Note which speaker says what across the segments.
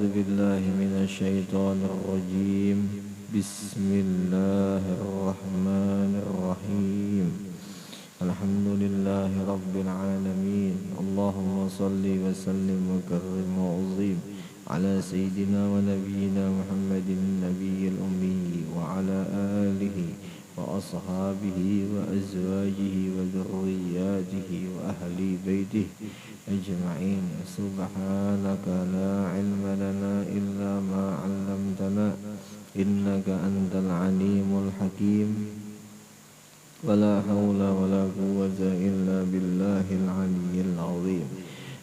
Speaker 1: بالله من الشيطان الرجيم. بسم الله الرحمن الرحيم. الحمد لله رب العالمين. اللهم صل وسلم وكرم وعظيم على سيدنا ونبينا محمد النبي الأمي وعلى آله وأصحابه وأزواجه وذرياته وأهل بيته أجمعين. سبحانك لا علم لنا إلا ما علمتنا إنك أنت العليم الحكيم. ولا حول ولا قوة إلا بالله العلي العظيم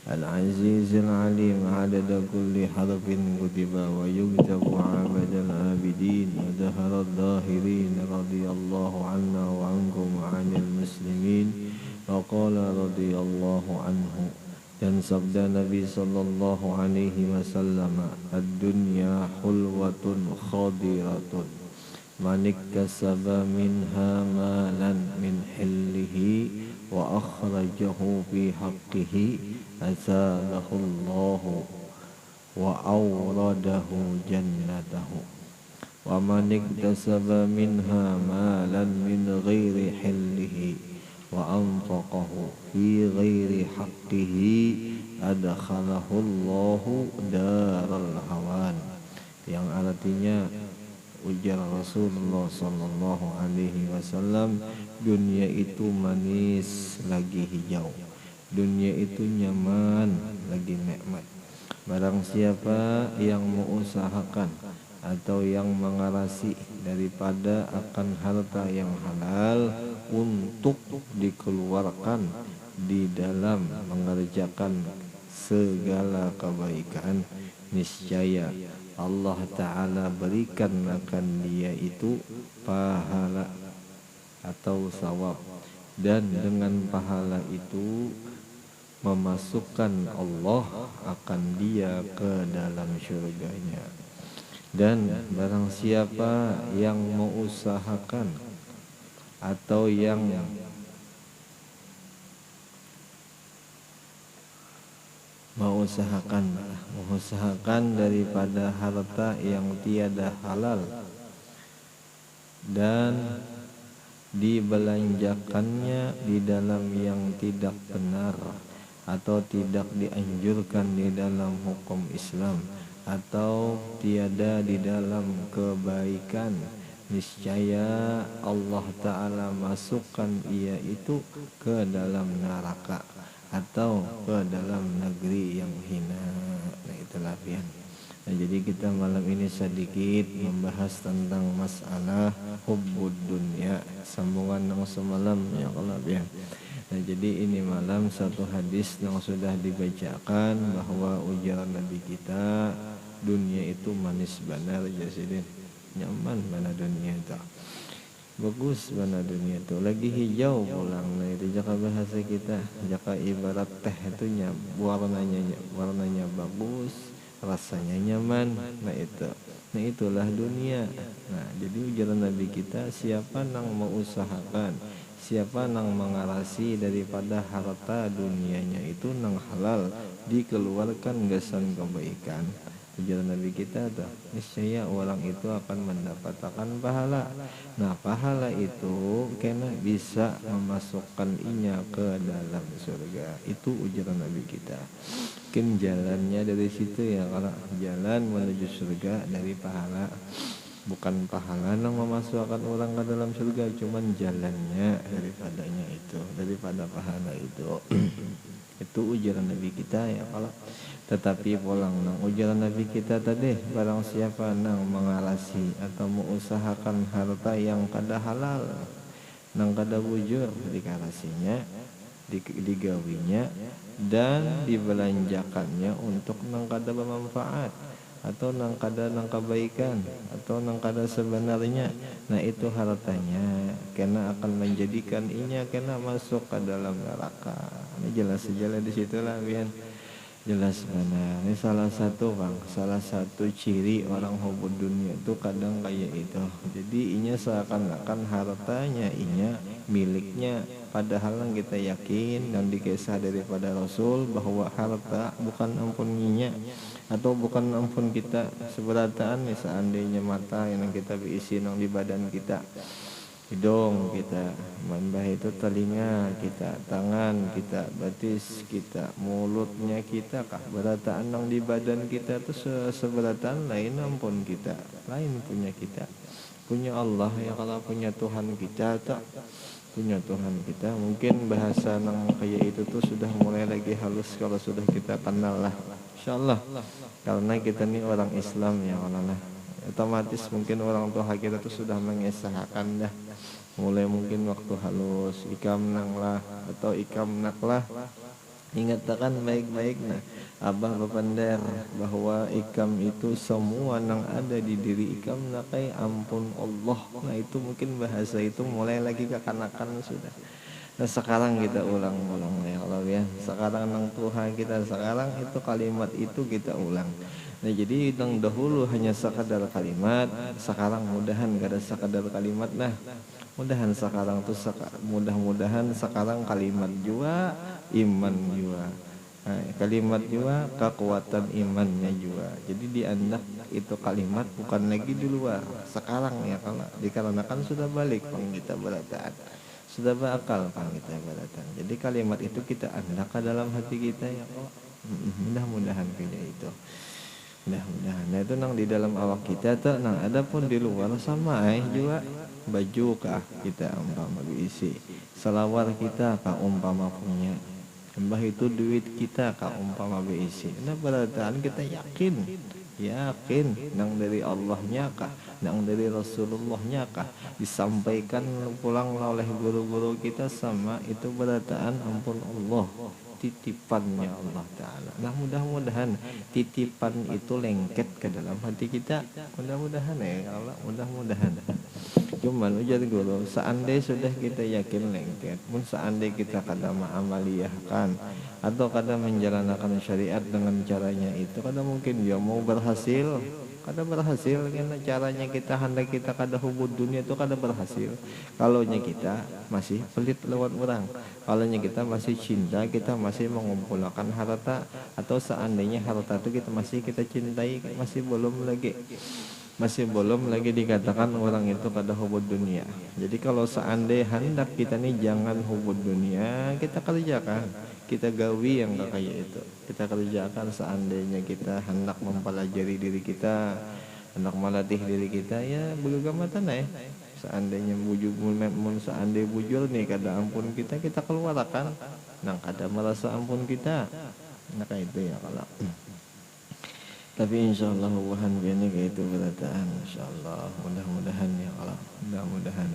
Speaker 1: العزيز العليم. عدد كل حرف كتب ويكتب عبد العابدين ودهر الظاهرين. رضي الله عنا وعنكم وعن المسلمين. وقال رضي الله عنه. Dan sabda Nabi sallallahu alaihi wasallam, ad-dunya hulwatun khadiratun, man iktasaba minha malan min hillihi wa akhrajahu fi haqqihi azalahu Allahu wa awradahu jannatahu. Wa man iktasaba minha malan min ghairi hillihi wa anfaqahu fi ghairi haqqihi adkhalahu Allahu daral hawan. Yang artinya, ujar Rasulullah sallallahu alaihi wasallam, dunia itu manis lagi hijau, dunia itu nyaman lagi nikmat. Barang siapa yang mengusahakan atau yang mengarasi daripada akan harta yang halal untuk dikeluarkan di dalam mengerjakan segala kebaikan, niscaya Allah Ta'ala berikan akan dia itu pahala atau sawab, dan dengan pahala itu memasukkan Allah akan dia ke dalam syurganya. Dan barang siapa yang mengusahakan atau yang mengusahakan daripada harta yang tiada halal dan dibelanjakannya di dalam yang tidak benar atau tidak dianjurkan di dalam hukum Islam atau tiada di dalam kebaikan, niscaya Allah Ta'ala masukkan ia itu ke dalam neraka atau ke dalam negeri yang hina. Nah, itulah pian. Nah, jadi kita malam ini sedikit membahas tentang masalah hubbud dunya, sambungan yang semalam ya kalau pian. Nah, jadi ini malam satu hadis yang sudah dibacakan bahwa ujar Nabi kita, dunia itu manis benar jasidin, nyaman mana dunia itu, bagus mana dunia itu, lagi hijau pulang. Nah itu jaka bahasa kita, jaka ibarat teh itu warnanya bagus, rasanya nyaman. Nah itulah dunia. Nah jadi ujaran Nabi kita, siapa nang mau usahakan, siapa nang mengarasi daripada harta dunianya itu nang halal, dikeluarkan gasan kebaikan, ujaran Nabi kita tuh, niscaya orang itu akan mendapatkan pahala. Nah pahala itu kena bisa memasukkan inya ke dalam surga. Itu ujaran Nabi kita. Mungkin jalannya dari situ ya, kalau jalan menuju surga dari pahala, bukan pahala yang memasukkan orang ke dalam surga, cuman jalannya daripadanya itu, daripada pahala itu. Itu ujaran Nabi kita ya. Kalau tetapi pulang nang ujaran Nabi kita tadi, barang siapa nang mengarasi atau mengusahakan harta yang kada halal, nang kada bujur dikarasinya, digawinya dan dibelanjakannya untuk nang kada bermanfaat atau nang kada nang kebaikan atau nang kada sebenarnya, nah itu hartanya kena akan menjadikan inya kena masuk ke dalam neraka. Ini jelas sejalan di situlah bian. Jelas benar. Ini salah satu ciri orang hubud dunia itu kadang kayak itu. Jadi inya seakan-akan hartanya inya miliknya, padahal yang kita yakin yang dikisah daripada Rasul bahwa harta bukan ampuninya atau bukan ampun kita seberataan seandainya mata yang kita berisi yang di badan kita, hidung kita, mbah itu telinga kita, tangan kita, batis kita, mulutnya kita kah berataan yang di badan kita itu seberataan lain ampun kita, lain punya kita, punya Allah ya. Kalau punya Tuhan kita tak punya Tuhan kita, mungkin bahasa nang kayak itu tuh sudah mulai lagi halus kalau sudah kita kenal lah, insyaallah. Karena kita nih orang Islam ya, kalau lah otomatis mungkin orang tua kita tuh sudah mengesahkan dah, mulai mungkin waktu halus ikam nang lah atau ikam nak lah, ingatkan baik-baik nah abah bapandar bahwa ikam itu semua nang ada di diri ikam nakai ampun Allah. Nah itu mungkin bahasa itu mulai lagi kekanakan sudah. Nah sekarang kita ulang-ulang ya kalau ya, sekarang nang Tuhan kita sekarang itu kalimat itu kita ulang. Nah jadi yang dahulu hanya sekadar kalimat, sekarang mudahan gak ada sekadar kalimat. Nah mudahan sekarang tuh mudah-mudahan sekarang kalimat juga iman juga. Nah, kalimat juga kekuatan imannya juga. Jadi di anak itu kalimat bukan lagi di luar sekarang ya, kalau dikarenakan sudah balik pang kita berataan, sudah berakal pang kita berataan. Jadi kalimat itu kita anak ke dalam hati kita ya Allah. Mudah-mudahan punya itu. Mudah-mudahan. Nah itu nang di dalam awak kita tuh nang ada pun di luar sama juga. Baju kah kita umpama diisi, selawar kita kah umpama punya, mbah itu duit kita kah umpama diisi. Nah berataan kita yakin nang dari Allahnya kah, nang dari Rasulullahnya kah, disampaikan pulang oleh guru-guru kita sama itu berataan ampun Allah, titipannya Allah Ta'ala. Nah mudah-mudahan titipan itu lengket ke dalam hati kita, mudah-mudahan ya Allah, mudah-mudahan. Cuman ujar guru, seandainya sudah kita yakin lengket, pun seandainya kita kada mengamaliyahkan atau kada menjalankan syariat dengan caranya itu, kada mungkin dia mau berhasil, kada berhasil. Karena caranya kita hendak kita kada hubud dunia itu kada berhasil. Kalau kita masih pelit lewat orang, kalau kita masih cinta, kita masih mengumpulkan harta, atau seandainya harta itu kita masih kita cintai, masih belum lagi dikatakan orang itu kada hubud dunia. Jadi kalau seandainya hendak kita nih jangan hubud dunia, kita kerjakan, kita gawi yang kayak itu, kita kerjakan. Seandainya kita hendak mempelajari diri kita, hendak melatih diri kita, ya begagamatan ya. Seandainya seandainya bujur nih kada ampun kita keluarkan, nang kada merasa ampun kita, nah kayak itu ya kalau. Tapi insyaallah Tuhan biarnya kayak itu berataan, insyaallah mudah-mudahan ya Allah, mudah-mudahan.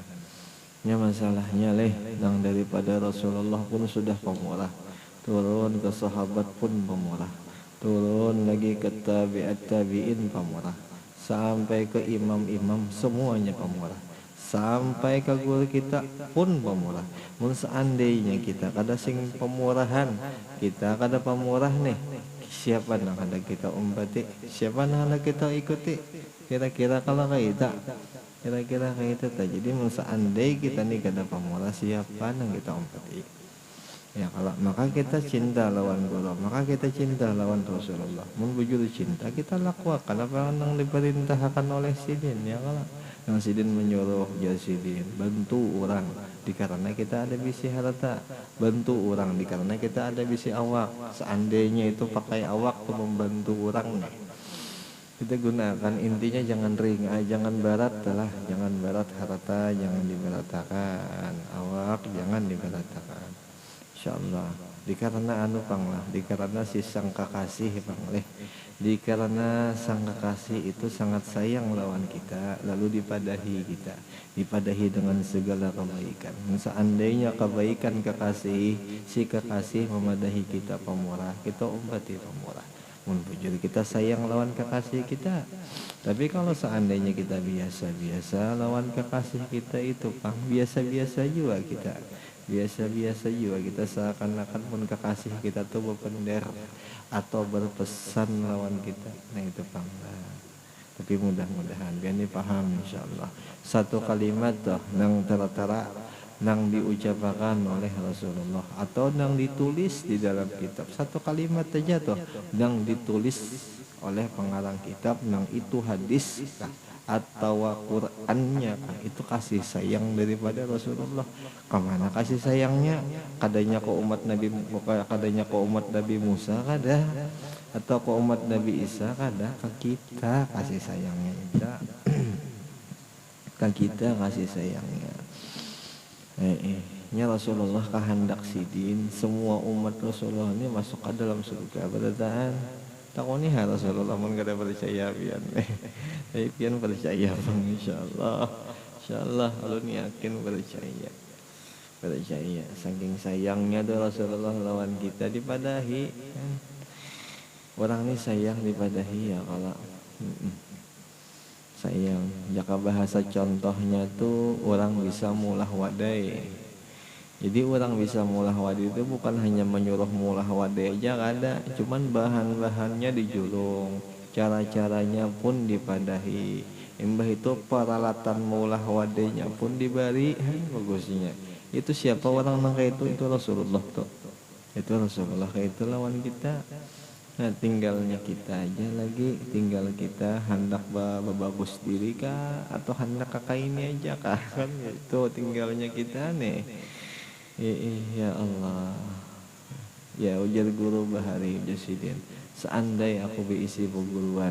Speaker 1: Ya masalahnya nang daripada Rasulullah pun sudah pemurah, turun ke sahabat pun pemurah, turun lagi ke tabi'in pemurah, sampai ke imam-imam semuanya pemurah, sampai ke guru kita pun pemurah. Mun seandainya kita kada sing pemurahan, kita kada pemurah nih, siapa yang hendak kita umpati, siapa yang hendak kita ikuti, kira-kira kalau kita tak. Jadi seandainya kita nih kada pemurah, siapa yang kita umpati ya. Kalau maka kita cinta lawan guru, maka kita cinta lawan Rasulullah. Mun bujur cinta kita lakukan apa yang diperintahkan oleh sidin ya. Kalau yang sidin menyuruh jasidin bantu orang dikarenakan kita ada bisi harta, bantu orang dikarenakan kita ada bisi awak. Seandainya itu pakai awak tuh membantu orang, kita gunakan, intinya jangan jangan barat lah, jangan barat harta, jangan diberatakan awak, jangan diberatakan insyaallah. Dikarena anu pang lah, dikarena si sang kekasih pang dikarena sang kekasih itu sangat sayang lawan kita, lalu dipadahi kita, dipadahi dengan segala kebaikan. Seandainya kebaikan kekasih, si kekasih memadahi kita pemurah, kita umpati pemurah. Menbujur kita sayang lawan kekasih kita. Tapi kalau seandainya kita biasa-biasa lawan kekasih kita itu pang biasa-biasa juga kita, biasa-biasa juga kita, seakan-akan pun kekasih kita tuh berpender atau berpesan lawan kita. Nah itu pang. Tapi mudah-mudahan biar dipaham insyaallah. Satu kalimat tuh nang tera-tera nang diucapkan oleh Rasulullah atau nang ditulis di dalam kitab. Satu kalimat aja tuh nang ditulis oleh pengarang kitab, nang itu hadis kah atau Qur'annya kah, itu kasih sayang daripada Rasulullah. Kemana kasih sayangnya? Kadanya ke umat Nabi, kadanya ke umat Nabi Musa kada, atau ke umat Nabi Isa kada, ke kita kasih sayangnya kita. Ke kita kasih sayangnya. Nya Rasulullah kehendak sidin semua umat Rasulullah ini masuk ke dalam surga. Berdaan takoni ha Rasulullah mun kada percaya pian. Tapi pian percaya bang insyaallah alun yakin percaya. Percaya saking sayangnya tuh Rasulullah lawan kita dipadahi. Orang ini sayang dipadahi ya kalau sayang. Jaka bahasa contohnya tuh orang bisa mulah wadai. Jadi orang bisa mulah wadai itu bukan hanya menyuruh mulah wadai aja ada, cuman bahan-bahannya dijulung, cara-caranya pun dipadahi. Imbah itu peralatan mulah wadainya pun diberi, bagusnya. Itu siapa orang nang kayak itu Rasulullah tuh. Itu Rasulullah kayak itu lawan kita. Nah tinggalnya kita aja lagi, tinggal kita hendak bagus diri kah atau hendak kakak ini aja kah, kan itu tinggalnya kita nih. Ya Allah, ya ujar guru Bahari Jasidin, seandai aku berisi perguruan,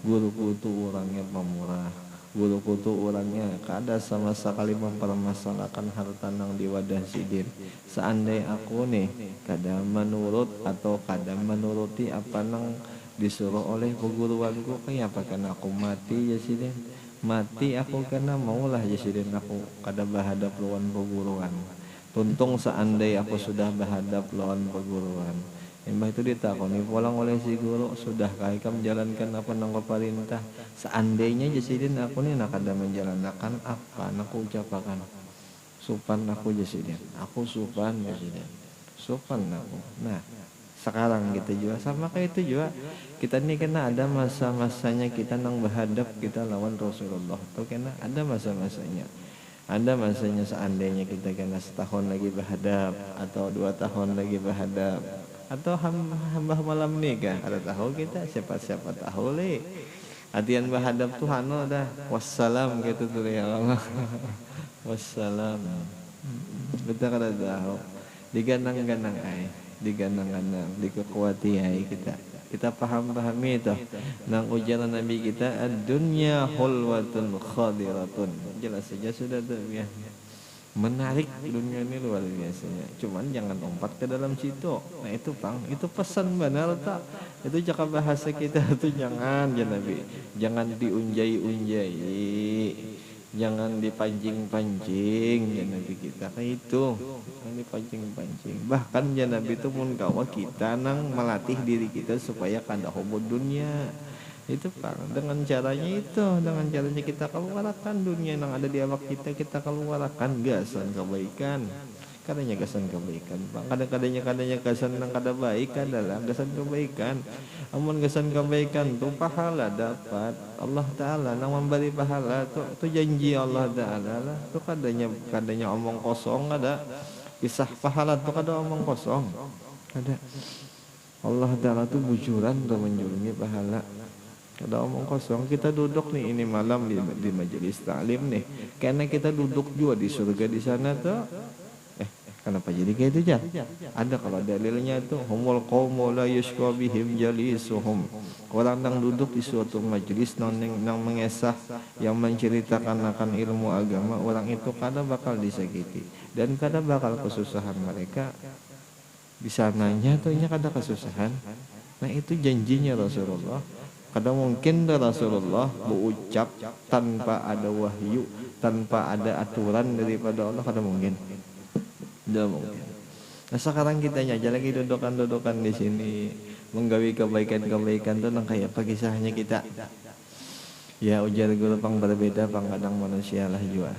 Speaker 1: guruku itu orangnya pemurah, guruku itu orangnya kada sama sekali mempermasalahkan harta nang di wadah sidin. Seandai aku nih kada menurut atau kada menuruti apa nang disuruh oleh perguruanku, kayak apa kan aku mati Jasidin? Mati aku karena maulah Jasidin, aku kada bahadap lawan perguruan. Tuntung seandai aku sudah berhadap lawan perguruan. Mbah itu ditakoni pulang oleh si guru, sudahkah kamu menjalankan apa nang perintah? Seandainya Jasidin aku nih nak ada menjalankan apa nak ucapakan. Supan aku Jasidin, aku supan Jasidin, supan aku. Nah sekarang kita juga sama kayak itu juga. Kita nih kena ada masa-masanya kita nang berhadap kita lawan Rasulullah. Tuh kena ada masa-masanya. Ada masanya seandainya kita kena setahun lagi berhadap atau 2 tahun lagi berhadap atau hamba malam nikah ada tahu kita siapa tahu le hatian berhadap Tuhan dah wassalam gitu tuh ya Allah. Wassalam kita kada tahu diganang-ganang ai diganang-ganang dikekuati ai kita pahami itu nang ujaran Nabi kita ad-dunya hulwatun khadiratun, jelas saja sudah tuh ya. Menarik dunia ini luar biasanya, cuman jangan lompat ke dalam situ. Nah itu Bang, itu pesan benar tak? Itu cakap bahasa kita tuh jangan ya Nabi, jangan diunjai-unjai, jangan dipancing-pancing ya Nabi kita kayak itu, jangan dipancing-pancing. Bahkan ya Nabi itu pun kawa kita nang melatih diri kita supaya kada hubud dunia. Itu Pak, dengan caranya itu, dengan caranya kita keluarkan dunia yang ada di awak kita keluarkan gasan kebaikan. Kadanya gasan kebaikan Pak, kadang-kadangnya gasan yang kada baik adalah gasan kebaikan. Amun gasan kebaikan tuh pahala dapat Allah Ta'ala nang memberi pahala tuh janji Allah Ta'ala lah. Tuh kadanya omong kosong ada. Kisah pahala tuh kada omong kosong ada. Allah Ta'ala tuh bujuran tuh menjulungi pahala. Ada omong kosong. Kita duduk nih ini malam di majelis taklim nih, karena kita duduk juga di surga di sana tuh. Kenapa jadi kayak itu aja? Ada kalau dalilnya tuh humul qaumu la yashqa bihim jalisuhum. Orang yang duduk di suatu majelis nang mengesah yang menceritakan akan ilmu agama, orang itu kada bakal disakiti dan kada bakal kesusahan mereka. Di sananya tuh nya kada kesusahan. Nah itu janjinya Rasulullah. Kadang mungkin Rasulullah berucap tanpa ada wahyu, tanpa ada aturan daripada Allah, kadang mungkin. Tidak mungkin. Nah sekarang kita aja lagi dudukan di sini menggawi kebaikan tuh nang kayak apa kisahnya kita. Ya ujar guru pang berbeda pang kadang manusia lah juga.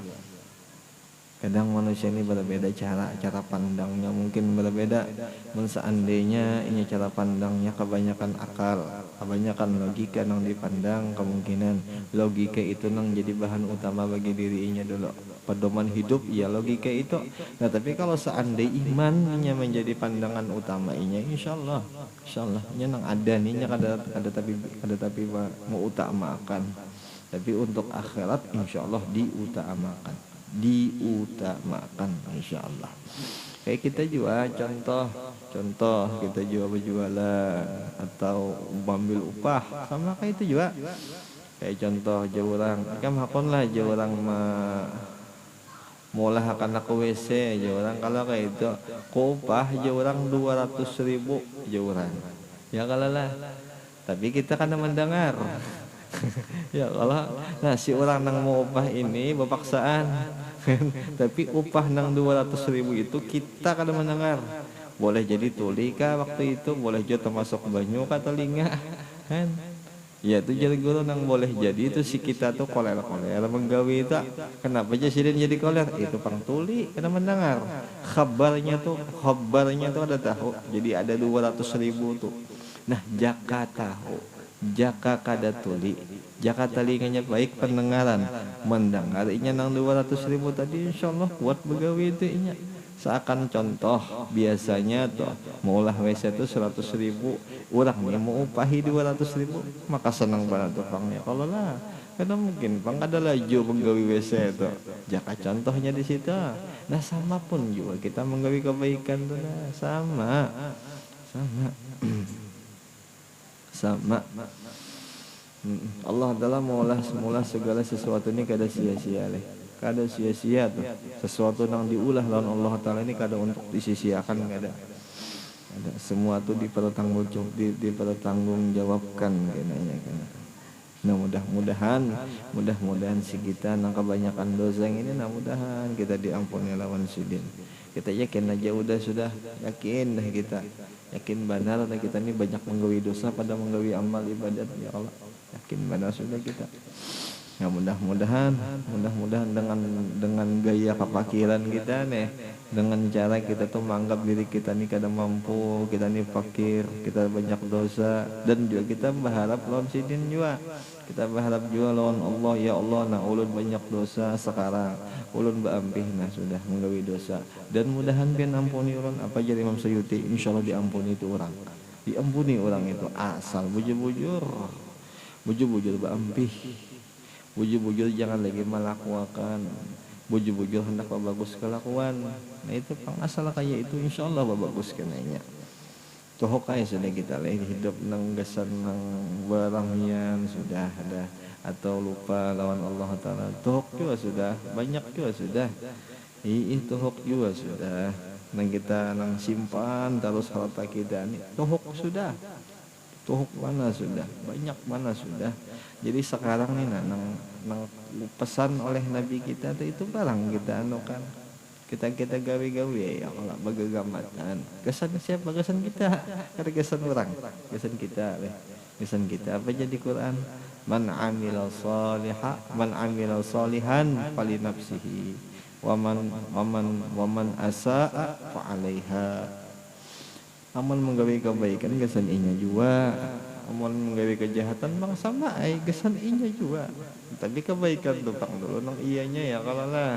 Speaker 1: Kadang manusia ini berbeda cara pandangnya mungkin berbeda. Seandainya ini cara pandangnya kebanyakan akal, kebanyakan logika yang dipandang, kemungkinan logika itu nang jadi bahan utama bagi dirinya dulu. pedoman hidup ya logika itu. Nah tapi kalau seandainya imannya menjadi pandangan utamanya, insyaallah nya nang ada nih nya ada tapi mau utamakan. Tapi untuk akhirat insyaallah diutamakan insyaallah. Kayak kita juga contoh kita juga berjualan atau ambil upah sama kayak itu juga. Kayak contoh jurang kan hakon lah jurang mulai akan aku WC jurang kalau kayak itu upah jurang 200.000 jurang ya kalau lah. Tapi kita kan mendengar ya kalau nah si orang nang mau upah ini berpaksaan tapi upah nang 200.000 itu kita kadang mendengar boleh jadi tuli kah waktu itu boleh juga termasuk banyu kah telinga kan ya itu jadi guru nang boleh jadi itu si kita tuh koler menggawi itu kenapa jadi koler itu pang tuli kadang mendengar kabarnya tuh ada tahu jadi ada 200.000 tuh. Nah jaka tahu jaka kada tuli jaka telinganya baik pendengaran mendengar inya nang 200.000 tadi insyaallah kuat begawi itu inya seakan contoh biasanya tuh maulah WC itu 100.000 orang nih mau upahi 200.000 maka senang banget tuh pangnya kalau lah karena mungkin pang ada laju menggawi WC itu jaka contohnya di situ. Nah sama pun juga kita menggawi kebaikan tuh nah sama Allah adalah mula segala sesuatu ini kada sia-sia kada sia-sia tuh sesuatu yang diulah lawan Allah Ta'ala ini kada untuk disisiakan kada semua tuh dipertanggungjawabkan kenanya kan. Nah mudah-mudahan si kita nang kebanyakan dosa yang ini nah mudahan kita diampuni lawan sidin. Kita yakin aja sudah yakin dah kita yakin benar dan kita ini banyak menggawi dosa pada menggawi amal ibadat ya Allah yakin benar sudah kita ya mudah-mudahan dengan gaya kepakiran kita nih dengan cara kita tuh menganggap diri kita nih kada mampu kita nih fakir kita banyak dosa dan juga kita berharap lawan sidin juga kita berharap juga lawan Allah ya Allah nah ulun banyak dosa sekarang ulun baampih nah sudah menggawi dosa dan mudahan pian ampuni ulun apa jadi Imam Suyuti insyaallah diampuni itu orang itu asal bujur baampih bujur jangan lagi melakukan bujur hendak bagus kelakuan nah itu pang asal kayak itu insyaallah bagus kenanya toh kaya sudah kita hidup nang gasan nang barangnya sudah ada atau lupa lawan Allah Ta'ala toh juga sudah banyak juga sudah toh juga sudah nang kita nang simpan terus harta kita nih toh sudah mana sudah banyak mana sudah. Jadi sekarang nih nang pesan oleh Nabi kita itu barang kita anukan kita gawe-gawe ya kalau bagagamatan kesan siapa kesan kita ada kesan orang kesan kita apa jadi Quran man amila salihan fali nafsihi wa man asaa fa alaiha. Amal menggawe kebaikan kesan inya juga amal menggawe kejahatan bang sama kesan inya juga tapi kebaikan tuh pang dulu nang iyanya ya kalau lah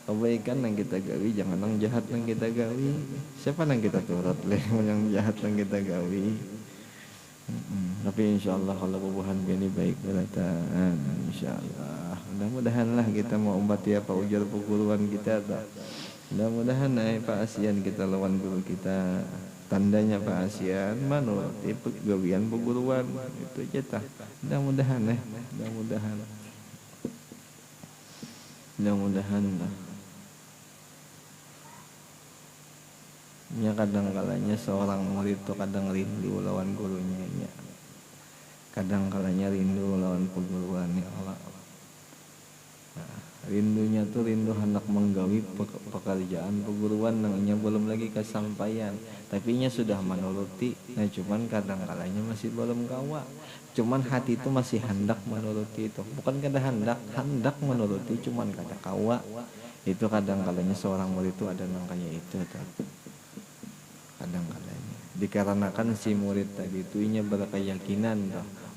Speaker 1: kebaikan yang kita gawi jangan yang jahat yang kita gawi siapa yang kita turut yang jahat yang kita gawi tapi insyaallah kalau bubuhan ini baik berataan insyaallah mudah-mudahan lah kita mau umbati apa ujar perguruan kita tak mudah-mudahan Pak Asian kita lawan guru kita tandanya Pak Asian manut gawian perguruan itu aja tah mudah-mudahan lah. Ya kadang kalanya seorang murid tuh kadang rindu lawan gurunya ya. Kadang kalanya rindu lawan perguruannya Allah. Nah, rindunya tuh rindu hendak menggawi pekerjaan perguruan nangnya belum lagi kesampaian. Tapi nya sudah menuruti. Nah cuman kadang kalanya masih belum kawa. Cuman hati itu masih hendak menuruti itu. Bukan kada hendak menuruti cuman kada kawa. Itu kadang kalanya seorang murid itu ada nangkanya itu tuh. Kadang-kadang dikarenakan si murid tadi itu inya berkeyakinan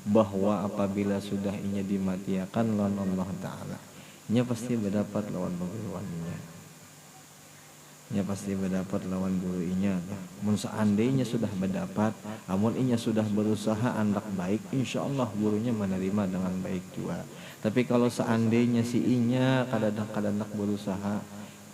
Speaker 1: bahwa apabila sudah inya dimatiakan lawan Allah Ta'ala nya pasti berdapat lawan perguruannya, nya pasti berdapat lawan guru inya. Mun seandainya sudah berdapat, amun inya sudah berusaha andak baik, insya Allah gurunya menerima dengan baik juga. Tapi kalau seandainya si inya kadang-kadang berusaha,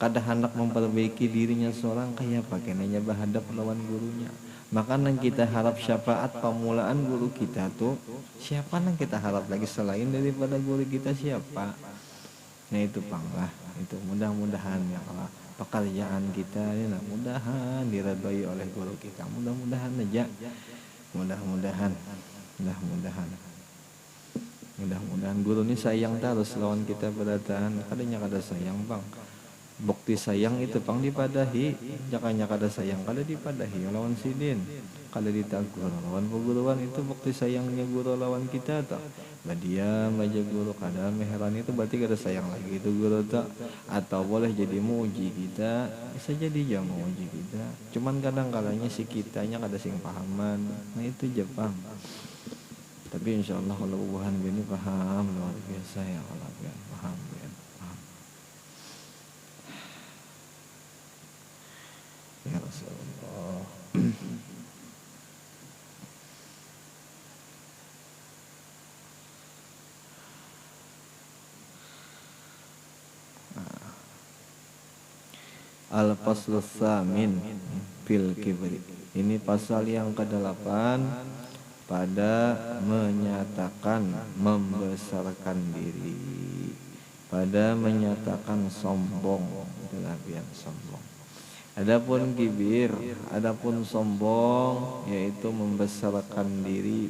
Speaker 1: kadang hendak memperbaiki dirinya seorang, kayak pakai nanya berhadap lawan gurunya. Maka nang kita harap syafaat pemulaan guru kita tuh siapa, nang kita harap lagi selain daripada guru kita siapa? Nah itu panglah itu, mudah-mudahan ya Allah pekerjaan kita ini lah mudahan diredai oleh guru kita, mudah-mudahan aja, mudah-mudahan guru ini sayang terus lawan kita berdataan, kadanya kada sayang bang. Bukti sayang itu pang dipadahi, jakanya kada sayang kada dipadahi lawan sidin, kada ditagur lawan perguruan. Itu bukti sayangnya guru lawan kita tak. Badiam aja guru kada meheran, itu berarti kada sayang lagi itu guru tak. Atau boleh jadi muji kita, bisa jadi aja muji kita, cuman kadang kalanya si kitanya kada sing pahaman. Nah itu Jepang. Tapi insya Allah kalau ubuhan gini paham luar biasa ya Allah, paham ya. Ya Rasulullah. Al-Faslu Tsamin fil Kibri. Ini pasal yang ke-8 pada menyatakan membesarkan diri, pada menyatakan sombong, kelebihan sombong. Adapun kibir, adapun sombong, yaitu membesarkan diri,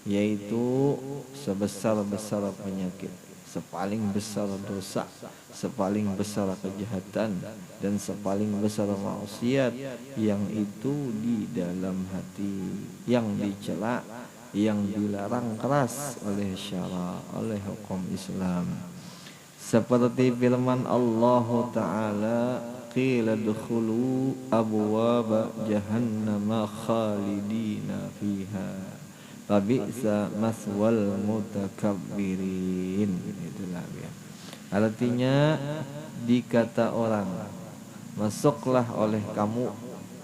Speaker 1: yaitu sebesar-besar penyakit, sepaling besar dosa, sepaling besar kejahatan, dan sepaling besar maksiat yang itu di dalam hati, yang dicela, yang dilarang keras oleh syara, oleh hukum Islam. Seperti firman Allah Ta'ala, qila dukhulu abwaba jahannama khalidina fiha fabi'sa maswal mutakabbirin. Itulah ya. Artinya dikata orang, masuklah oleh kamu,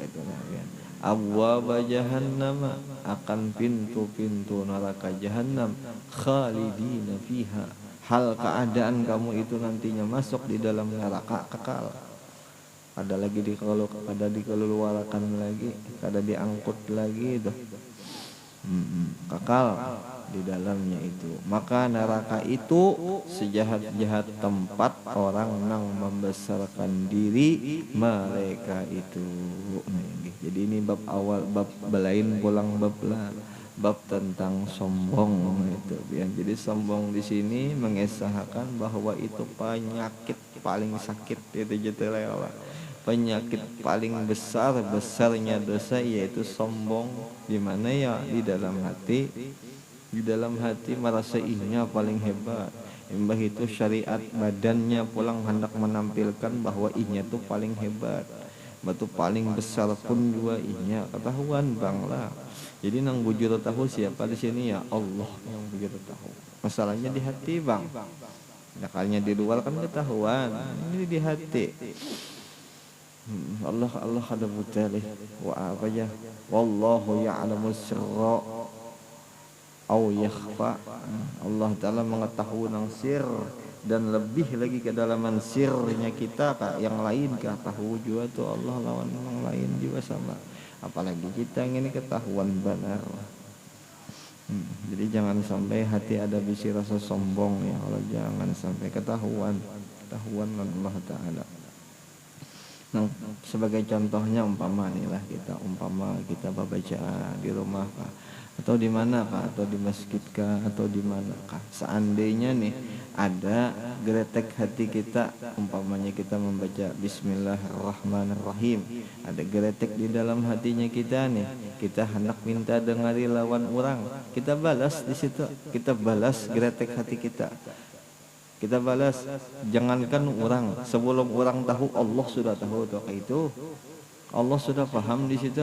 Speaker 1: itulah ya, abwaba jahannama, akan pintu-pintu neraka jahannam, khalidina fiha, hal keadaan kamu itu nantinya masuk di dalam neraka kekal. Ada lagi dikeluarkan lagi, ada diangkut lagi itu, kekal di dalamnya itu. Maka neraka itu sejahat-jahat tempat orang nang membesarkan diri mereka itu. Jadi ini bab awal, bab belain pulang bab tentang sombong itu. Jadi sombong di sini mengesahkan bahwa itu penyakit paling sakit itu jetelah. Penyakit paling besarnya dosa yaitu sombong, di mana ya di dalam hati merasa ihnya paling hebat. Mbah itu syariat badannya pulang hendak menampilkan bahwa ihnya itu paling hebat, batu paling besar pun juga ihnya ketahuan bang lah. Jadi nang bujur tahu siapa di sini ya Allah yang bujur tahu. Masalahnya di hati bang. Nakalnya di luar kan ketahuan, ini di hati. Allah ada butalih wa apa ya, wallahu ya'lamu sirra au yakhfa. Allah Ta'ala mengetahui nang sir dan lebih lagi kedalaman sirnya kita kak, yang lain kah tahu juga tuh Allah lawan yang lain juga sama, apalagi kita yang ini ketahuan benar. Jadi jangan sampai hati ada bisi rasa sombong ya Allah, jangan sampai ketahuan Allah Ta'ala. Nah, sebagai contohnya umpama kita baca di rumah kah, atau di mana kah, atau di masjid kah, atau di mana kah, seandainya nih ada geletek hati kita, umpamanya kita membaca Bismillahirrahmanirrahim, ada geletek di dalam hatinya kita nih, kita hendak minta dengari lawan orang, kita balas di situ, kita balas geletek hati kita. Kita balas, jangankan orang, sebelum orang tahu Allah sudah tahu tuh itu. Allah sudah paham di situ.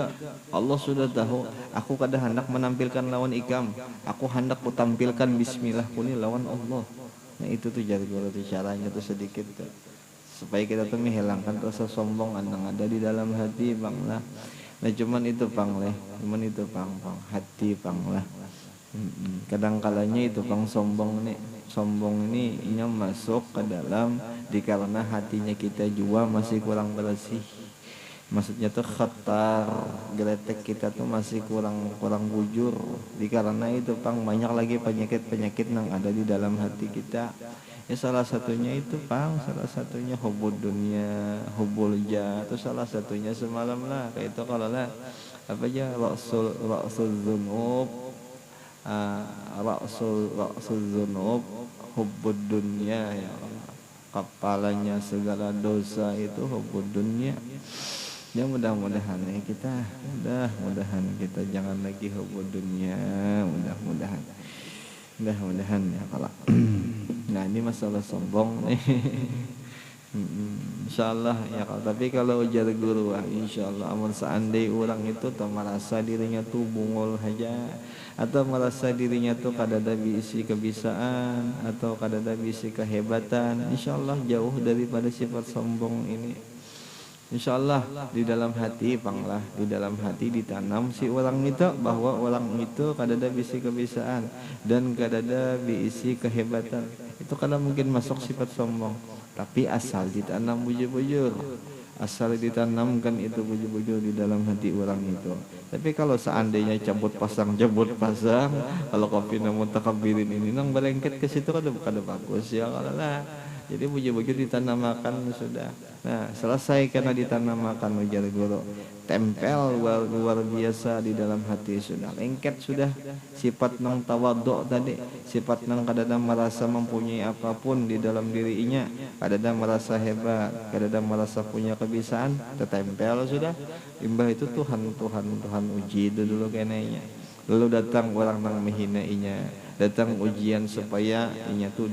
Speaker 1: Allah sudah tahu. Aku kadang hendak menampilkan lawan ikam, aku hendak kutampilkan bismillah puni lawan Allah. Nah itu tuh jar guru tuh caranya tuh sedikit tuh supaya kita tuh menghilangkan rasa sombong yang ada di dalam hati bang lah. Nah cuman itu pang leh, cuman itu pang hati pang lah. Kadang kalanya itu pang sombong ini inya masuk ke dalam dikarenakan hatinya kita jua masih kurang bersih. Maksudnya tuh khatar geletek kita tuh masih kurang bujur. Dikarenakan itu pang banyak lagi penyakit yang ada di dalam hati kita. Ya salah satunya itu pang, salah satunya hubud dunia, hubul jah, itu salah satunya semalam lah. Kayak itu kalau lah apa aja rasul dzunub, rasul dzunub, hubud dunia ya Allah. Kepalanya segala dosa itu hubud dunia. Ya mudah-mudahan ya kita, mudah-mudahan kita jangan lagi hubud dunia, mudah-mudahan ya kalau. Nah ini masalah sombong nih. Insyaallah ya kalau tapi kalau ujar guru insyaallah amun seandai orang itu tuh merasa dirinya tuh bungul aja atau merasa dirinya tuh kadada bisi kebisaan atau kadada bisi kehebatan, insyaallah jauh daripada sifat sombong ini. Insyaallah di dalam hati panglah, di dalam hati ditanam si orang itu bahwa orang itu kadada bisi kebisaan dan kadada bisi kehebatan. Itu kadang mungkin masuk sifat sombong, tapi asal ditanam bujur-bujur, asal ditanamkan itu bujur-bujur di dalam hati orang itu. Tapi kalau seandainya cabut pasang, kalau kopi namun takabbirin ini nang berengket ke situ kada bagus ya kalau lah. Jadi bujur-bujur ditanamakan sudah. Nah selesai karena ditanamakan ujar guru, tempel luar biasa di dalam hati sudah lengket sudah sifat nang tawaduk tadi, sifat nang kadada merasa mempunyai apapun di dalam dirinya, kadada merasa hebat, kadada merasa punya kebisaan, tertempel sudah. Imbah itu Tuhan uji itu dulu kenanya. Lalu datang orang nang menghina datang ujian supaya inya tuh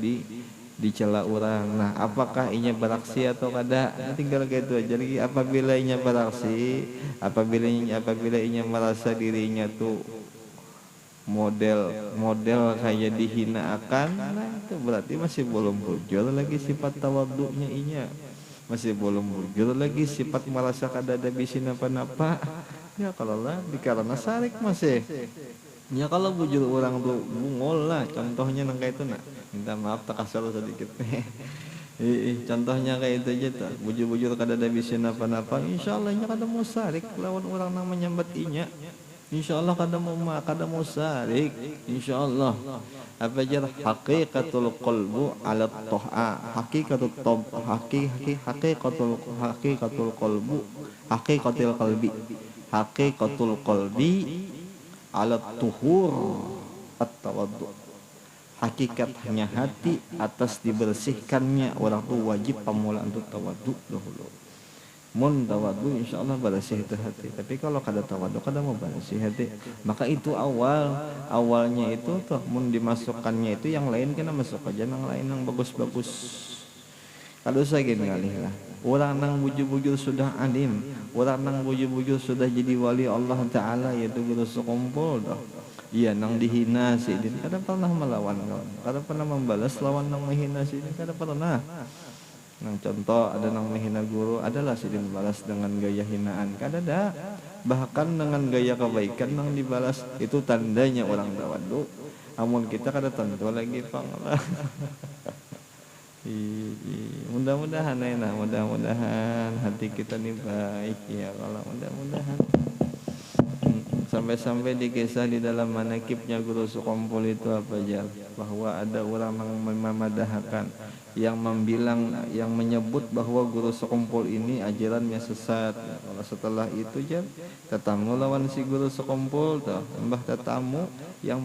Speaker 1: dicela orang. Nah apakah inya beraksi atau kada, tinggal gitu aja. Jadi apabila inya beraksi, apabila inya merasa dirinya tuh model kayak dihina akan, nah itu berarti masih belum bujur lagi sifat tawaduknya inya, masih belum bujur lagi sifat merasa kada ada bisi napa-napa. Ya kalau lah dikarena sarik masih. Ya kalau bujur orang tuh bungol lah, contohnya nang kayak itu nak. Minta maaf tak kasar sedikit. Contohnya kayak itu aja tuh. Bujur-bujur kada ada bisi napa-napa, insyaallah nya kada mau sarik lawan orang nang menyambat inya. Insyaallah kada mau sarik, insyaallah. Apa aja haqiqatul qalbu ala toha, haqiqatul haqiqatul qalbi ala tuhur at-tawaddu. Hakikatnya hati atas dibersihkannya orang tu wajib pamulaan untuk tawaddu dahulu. Mun tawaddu insyaallah bersih itu hati. Tapi kalau kada tawaddu kada mau bersih hati, maka itu awalnya itu tuh mun dimasukkannya itu yang lain kena masuk aja yang lain yang bagus-bagus. Kalau saya gini kali lah, orang nang bujur-bujur sudah alim, orang nang bujur-bujur sudah jadi wali Allah Ta'ala, yaitu guru sekumpul dah. Iya nang dihina si ini kada pernah melawan kawan, kada pernah membalas lawan nang menghina si ini, kada pernah. Nang contoh ada nang menghina guru adalah si dibalas dengan gaya hinaan, kada ada. Bahkan dengan gaya kebaikan nang dibalas itu tandanya orang tawadhu. Amun kita kada tentu lagi panglah. Mudah-mudahan mudah-mudahan hati kita nih baik ya kalau mudah-mudahan. Sampai-sampai dikisah di dalam manakibnya guru sekumpul itu apa aja, bahwa ada orang yang memadahkan, yang menyebut bahwa guru sekumpul ini ajarannya sesat. Kalau setelah itu jar tetamu lawan si guru sekumpul tuh, mbah tetamu yang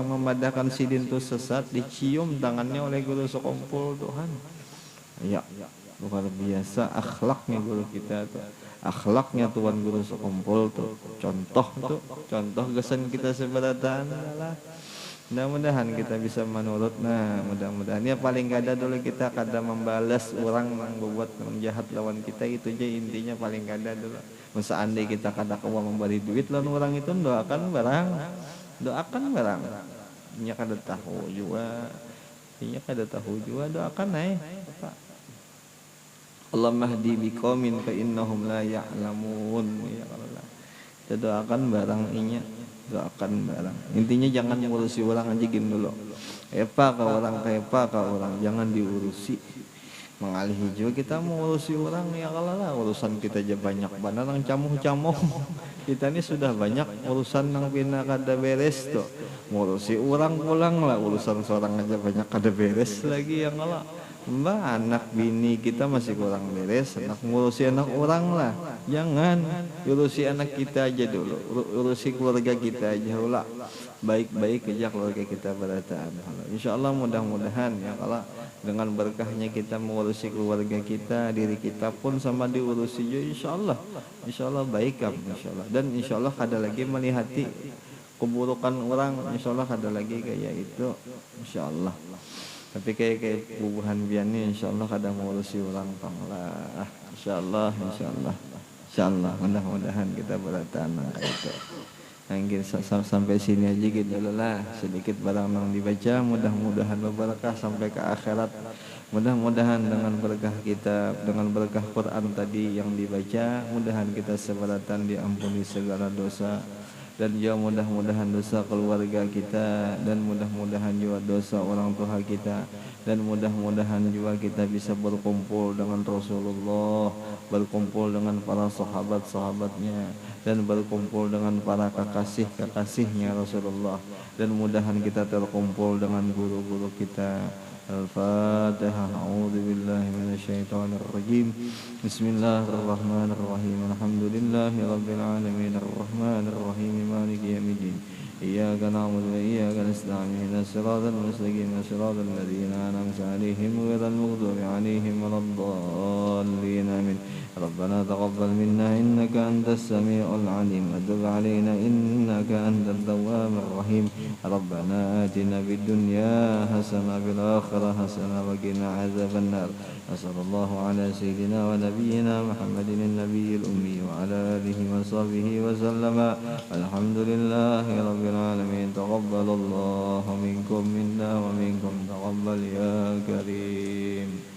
Speaker 1: memadahkan sidin itu sesat, dicium tangannya oleh guru sekumpul Tuhan. Ya, luar biasa akhlaknya guru kita tuh. Akhlaknya tuan guru sekumpul tuh contoh gesan kita seberatan adalah mudah-mudahan kita bisa menurut. Nah mudah-mudahan ya paling kada dulu kita kada membalas orang yang berbuat jahat lawan kita, itu aja intinya paling kada dulu. Seandainya kita kada kawa memberi duit lawan orang itu, doakan barang nya kada tahu juga artinya kada tahu juga doakan apa Allahumma hdi biqaumin fa innahum la ya'lamun ya Allah. Kita doakan barang inya, doakan barang. Intinya jangan ngurusi orang aja gini dulu. Epa ka orang, jangan diurusi. Mengalihi juga kita mengurusi orang ya kalau lah urusan kita aja banyak banget yang camuh-camuh. Kita ini sudah banyak urusan yang pina kada beres tuh. Ngurusi orang pulang lah urusan seorang aja banyak kada beres lagi ya kalau. Mbak anak bini kita masih kurang beres, anak ngurusi anak orang lah. Jangan urusi anak kita aja dulu, urusi keluarga kita aja lah. Baik-baik aja keluarga kita berataan. Insya Allah mudah-mudahan ya kalau dengan berkahnya kita mengurusi keluarga kita, diri kita pun sama diurusi juga insya Allah baik kan insya Allah. Dan insya Allah kada lagi melihati keburukan orang, insya Allah kada lagi kayak itu insya Allah. Tapi kayak bubuhan biani insya Allah kada mengurusi orang panglah insya Allah mudah-mudahan kita berataan kayak itu. Mungkin sampai sini aja gitu lah sedikit barang yang dibaca, mudah-mudahan berkah sampai ke akhirat. Mudah-mudahan dengan berkah kita, dengan berkah Quran tadi yang dibaca, mudahan kita sebaratan diampuni segala dosa, dan juga mudah-mudahan dosa keluarga kita, dan mudah-mudahan juga dosa orang tua kita, dan mudah-mudahan juga kita bisa berkumpul dengan Rasulullah, berkumpul dengan para sahabat-sahabatnya, dan berkumpul dengan para kekasih-kekasihnya Rasulullah, dan mudahan kita terkumpul dengan guru-guru kita. Al-Fatihah. A'udzu billahi minasyaitonir rajim. Bismillahirrahmanirrahim. Alhamdulillahirabbil alamin arrahmanir rahim maliki yaumiddin. Iyyaka na'budu wa iyyaka nasta'in. Ihdinas siratal mustaqim, siratal ladzina an'amta 'alaihim ghairil maghdubi 'alaihim waladdallin. Amin. ربنا تقبل منا إنك أنت السميع العليم وتب علينا إنك أنت التواب الرحيم ربنا آتنا في الدنيا حسنة وفي الآخرة حسنة وقنا عذاب النار وصلى الله على سيدنا ونبينا محمد النبي الأمي وعلى آله وصحبه وسلم الحمد لله رب العالمين تقبل الله منكم منا ومنكم تقبل يا كريم.